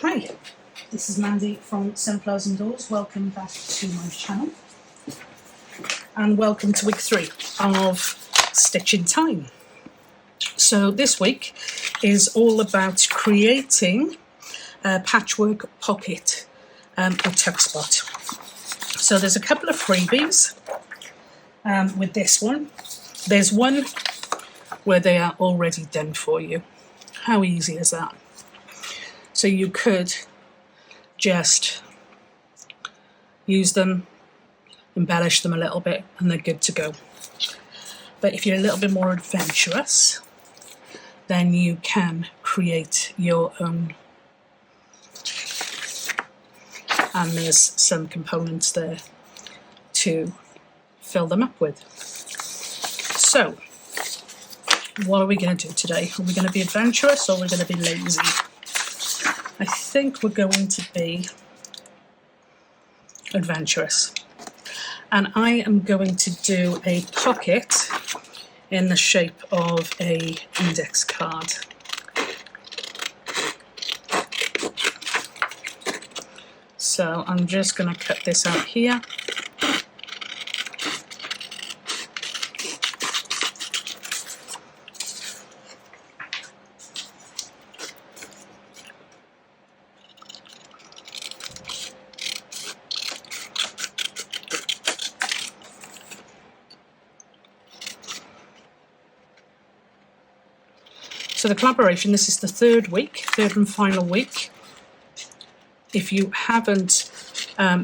Hi, this is Mandy from Sunflowers and Doors. Welcome back to my channel and welcome to week 3 of Stitching Time. So this week is all about creating a patchwork pocket or tuck spot. So there's a couple of freebies with this one. There's one where they are already done for you. How easy is that? So you could just use them, embellish them a little bit, and they're good to go. But if you're a little bit more adventurous, then you can create your own. And there's some components there to fill them up with. So, what are we going to do today? Are we going to be adventurous or are we going to be lazy? I think we're going to be adventurous. And I am going to do a pocket in the shape of an index card. So I'm just going to cut this out here. So the collaboration, this is the third and final week. If you haven't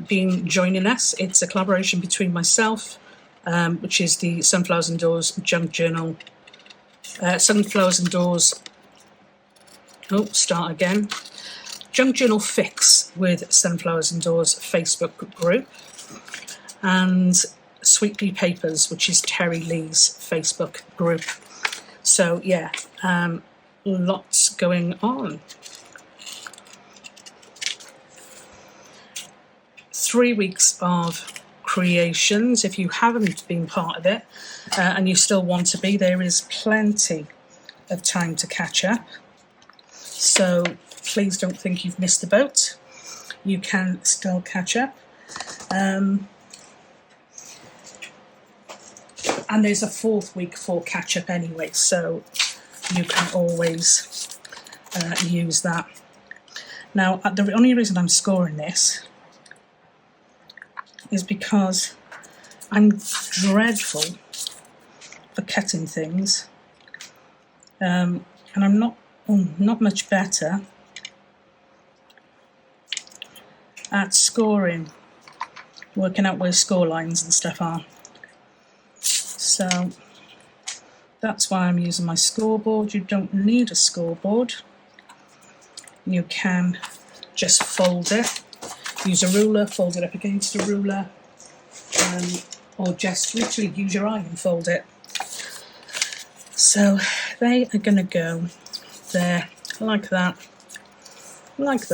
been joining us, it's a collaboration between myself, which is the Sunflowers and Doors Junk Journal, Sunflowers and Doors, Junk Journal Fix with Sunflowers and Doors Facebook group, and Sweet Pea Papers, which is Teri-Lee's Facebook group. So yeah, lots going on. 3 weeks of creations. If you haven't been part of it and you still want to be, there is plenty of time to catch up. So please don't think you've missed the boat. You can still catch up. And there's a 4th week for catch up anyway, so you can always use that. Now, the only reason I'm scoring this is because I'm dreadful for cutting things, and I'm not much better at scoring, working out where score lines and stuff are. So that's why I'm using my scoreboard. You don't need a scoreboard. You can just fold it. Use a ruler, fold it up against a ruler, or just literally use your eye and fold it. So they are going to go there like that, and like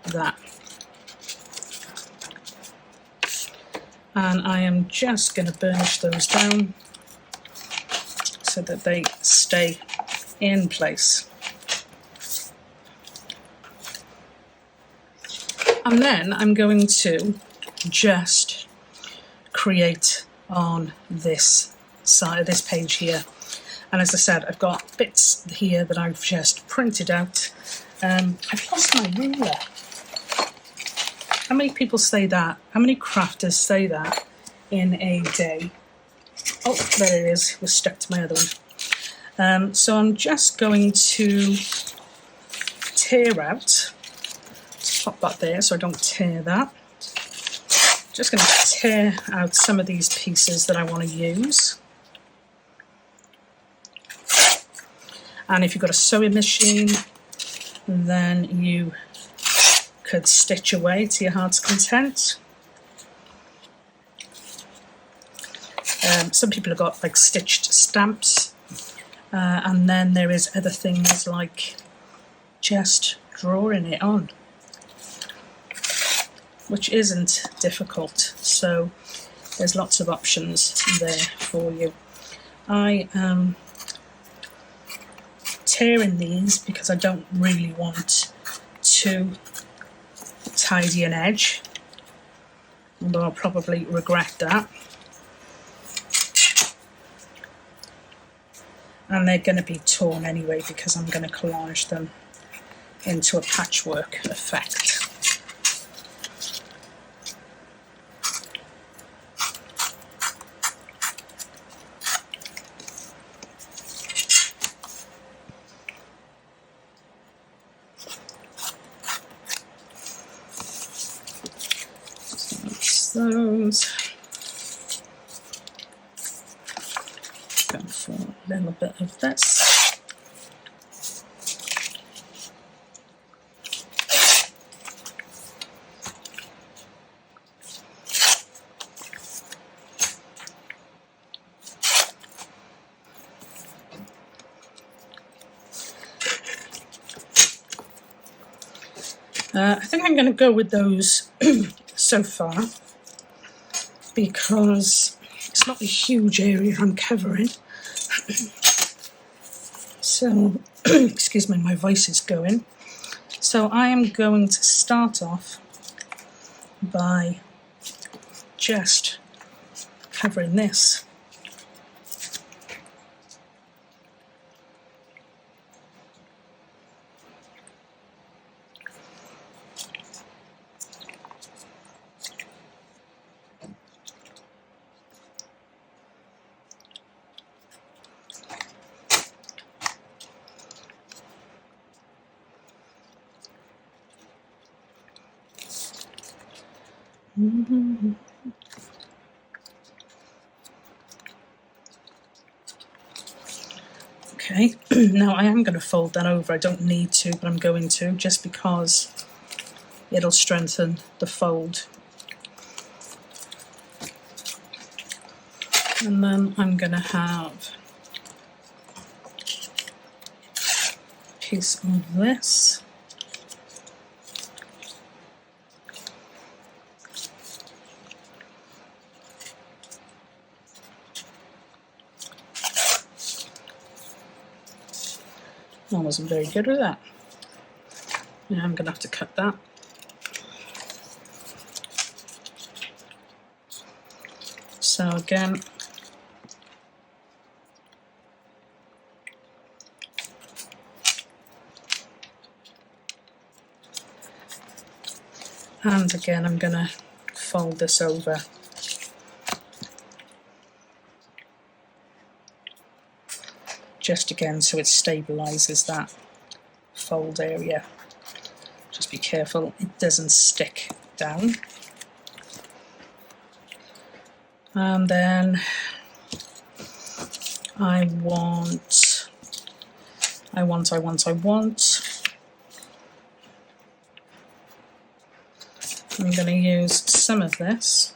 that. And I am just going to burnish those down so that they stay in place. And then I'm going to just create on this side of this page here. And as I said, I've got bits here that I've just printed out. I've lost my ruler. How many people say that? How many crafters say that in a day? Oh, there it is. It was stuck to my other one. So I'm just going to tear out. Let's pop that there so I don't tear that. Just going to tear out some of these pieces that I want to use. And if you've got a sewing machine, then you could stitch away to your heart's content. Some people have got like stitched stamps, and then there is other things like just drawing it on, which isn't difficult. So there's lots of options there for you. I am tearing these because I don't really want too tidy an edge, although I'll probably regret that. And they're going to be torn anyway because I'm going to collage them into a patchwork effect. Those. Go for a little bit of this. I think I'm going to go with those so far, because it's not a huge area I'm covering. So, excuse me, my voice is going. So I am going to start off by just covering this. Okay, now I am going to fold that over. I don't need to, but I'm going to, just because it'll strengthen the fold. And then I'm going to have a piece of this. I wasn't very good with that. Yeah, I'm going to have to cut that. So again, and again I'm going to fold this over. Just again so it stabilises that fold area. Just be careful it doesn't stick down. And then I want I'm going to use some of this.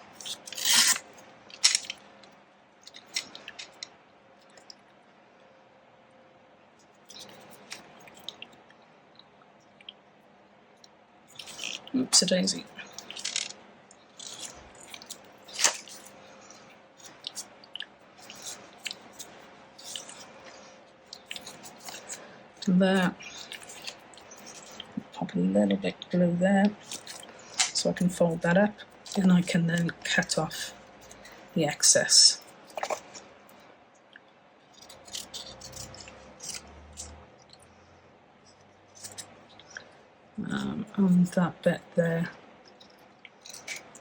Oops-a-daisy. There. Pop a little bit of glue there so I can fold that up, and I can then cut off the excess. On that bit there,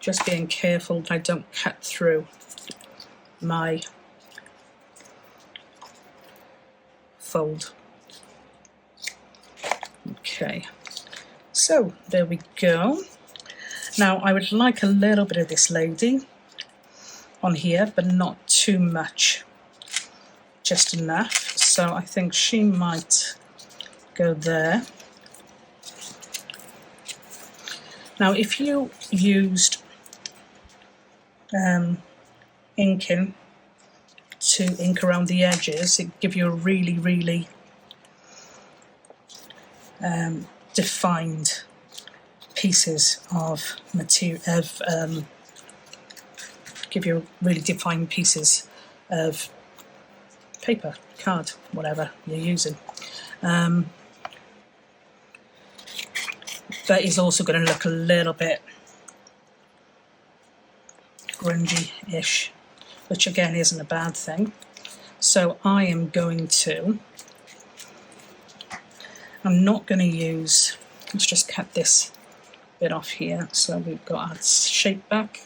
just being careful that I don't cut through my fold. Okay, so there we go. Now I would like a little bit of this lady on here, but not too much, just enough. So I think she might go there. Now, if you used inking to ink around the edges, it give you a really, really defined pieces of material. Give you really defined pieces of paper, card, whatever you're using. That is also going to look a little bit grungy-ish, which again isn't a bad thing. So I am going to, I'm not going to use, let's just cut this bit off here so we've got our shape back.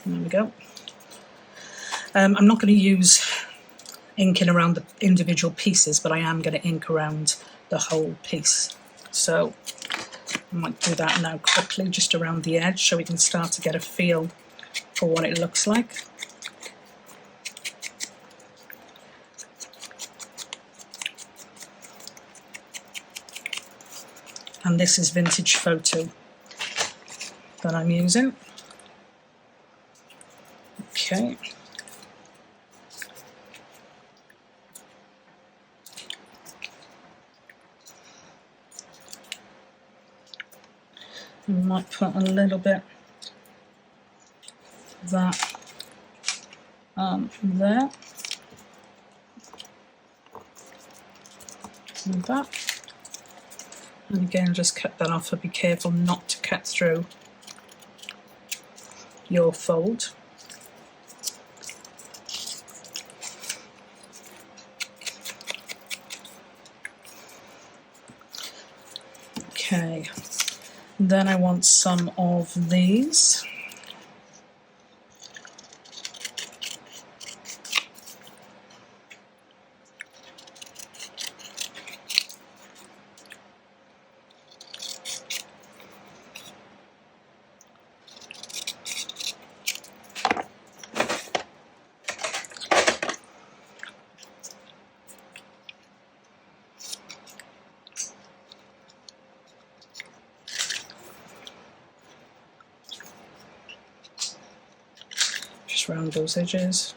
There we go. I'm not going to use inking around the individual pieces, but I am going to ink around the whole piece. So I might do that now quickly, just around the edge, so we can start to get a feel for what it looks like. And this is Vintage Photo that I'm using. Okay. I might put a little bit of that there, and that, and again just cut that off, but be careful not to cut through your fold. Okay. Then I want some of these. Around those edges.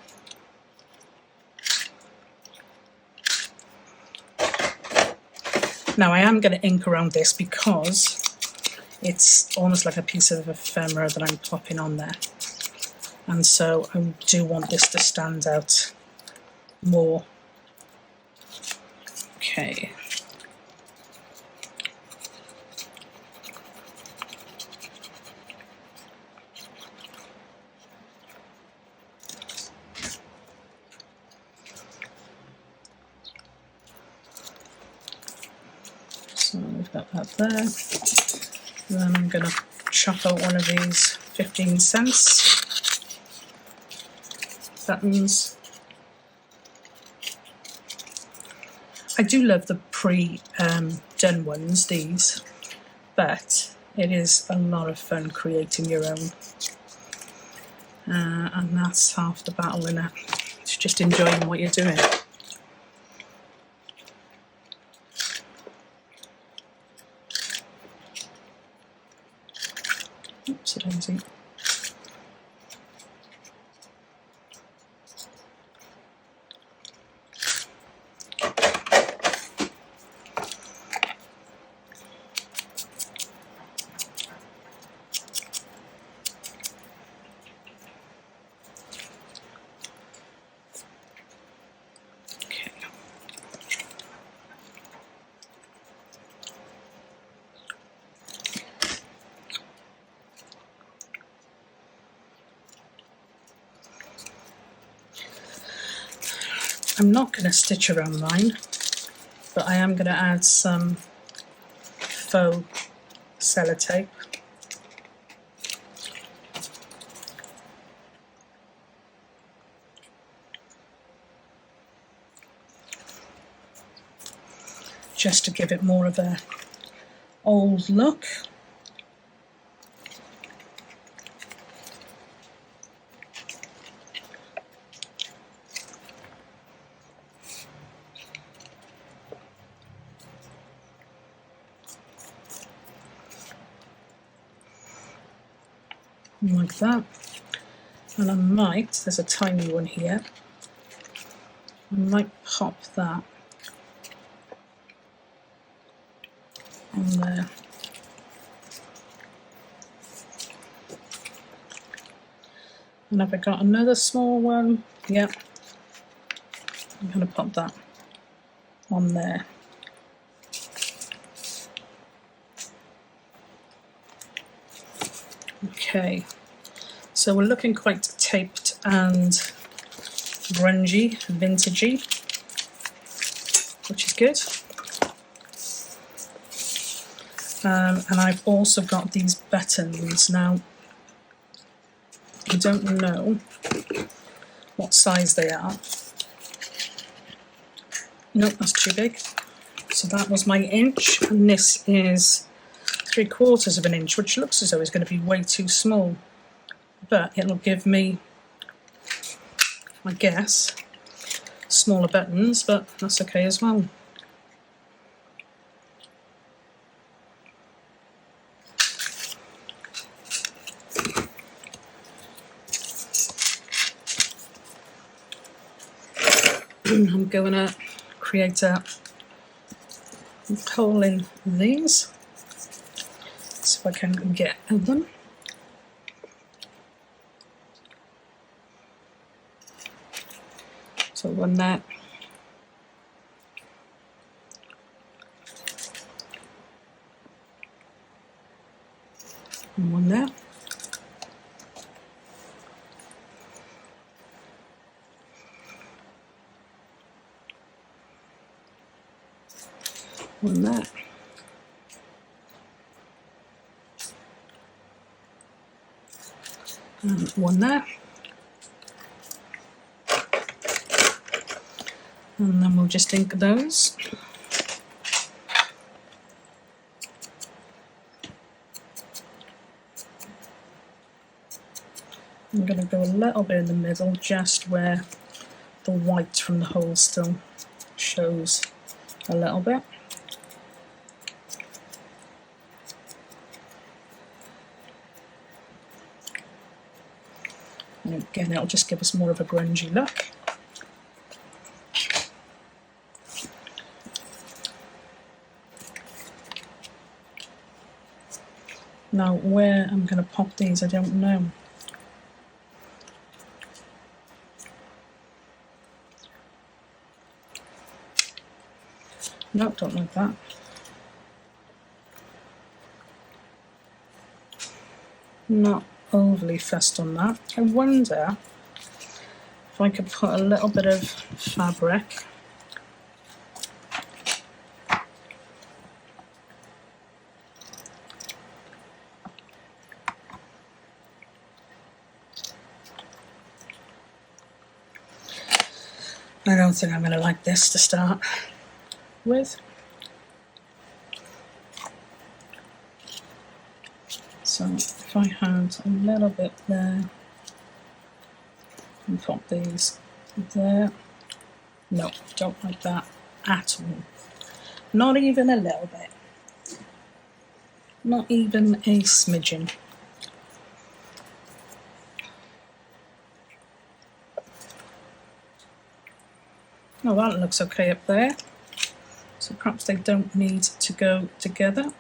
Now I am going to ink around this because it's almost like a piece of ephemera that I'm popping on there, and so I do want this to stand out more. Okay. So we've got that there. Then I'm going to chop out one of these 15 cents buttons. I do love the pre-done ones, these, but it is a lot of fun creating your own. And that's half the battle in it. It's just enjoying what you're doing. Oopsie-daisy. I'm not going to stitch around mine, but I am going to add some faux sellotape. Just to give it more of a old look. Like that, and I might, there's a tiny one here, I might pop that on there. And have I got another small one? Yep. I'm going to pop that on there. Okay, so we're looking quite taped and grungy, vintagey, which is good. And I've also got these buttons. Now, I don't know what size they are. Nope, that's too big. So that was my inch, and this is 3/4 of an inch, which looks as though it's going to be way too small. But it'll give me, I guess, smaller buttons, but that's okay as well. I'm going to create a hole in these so I can get at them. So one there. And one there. One there. And one there. And then we'll just ink those. I'm going to go a little bit in the middle, just where the white from the hole still shows a little bit. And again, it'll just give us more of a grungy look. Now, where I'm going to pop these, I don't know. No, don't like that. Not overly fussed on that. I wonder if I could put a little bit of fabric I don't think I'm going to like this to start with. So if I had a little bit there and pop these there. No, don't like that at all. Not even a little bit. Not even a smidgen. Oh, that looks okay up there. So perhaps they don't need to go together.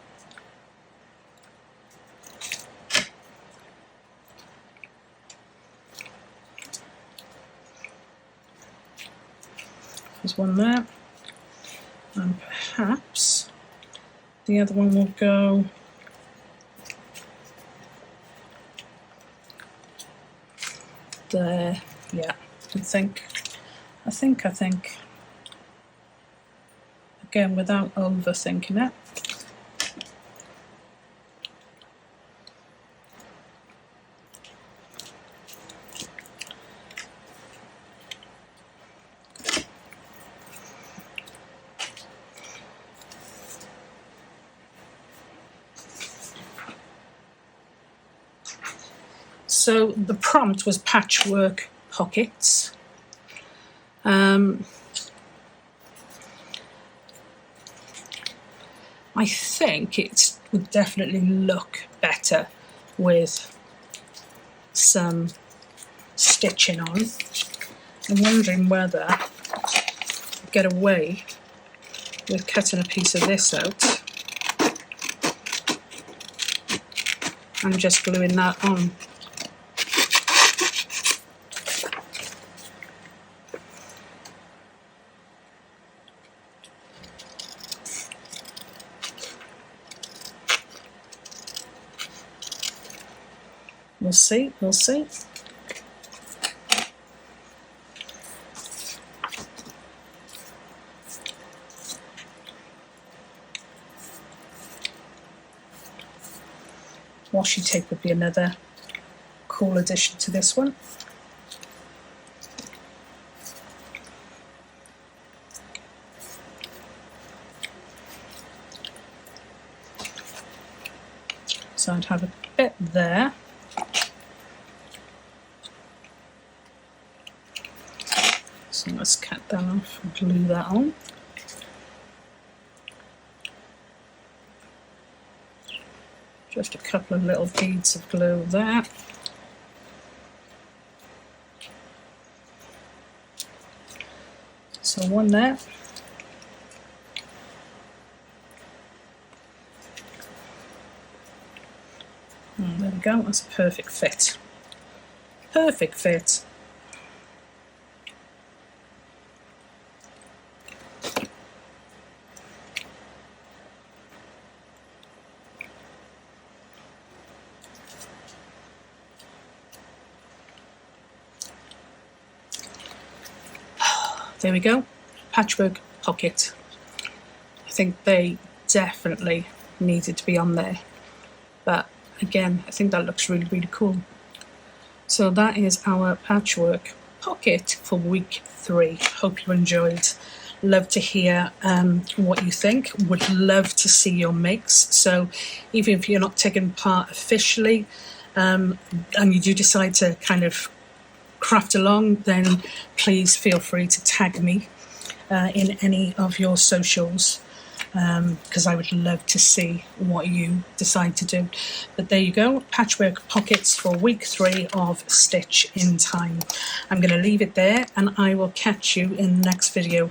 There's one there. And perhaps the other one will go there. Yeah, I think. Again, without overthinking it. So the prompt was patchwork pockets. I think it would definitely look better with some stitching on. I'm wondering whether I'd get away with cutting a piece of this out and just gluing that on. We'll see, we'll see. Washi tape would be another cool addition to this one. So I'd have a bit there. So let's cut that off and glue that on. Just a couple of little beads of glue there. So one there. And there we go, that's a perfect fit. Perfect fit. There we go, patchwork pocket. I think they definitely needed to be on there, but again, I think that looks really, really cool. So that is our patchwork pocket for week 3. Hope you enjoyed. Love to hear what you think. Would love to see your makes. So even if you're not taking part officially, and you do decide to kind of craft along, then please feel free to tag me in any of your socials, because I would love to see what you decide to do. But there you go, patchwork pockets for week 3 of Stitch in Time. I'm going to leave it there and I will catch you in the next video.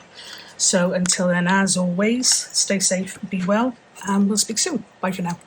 So until then, as always, stay safe, be well, and we'll speak soon. Bye for now.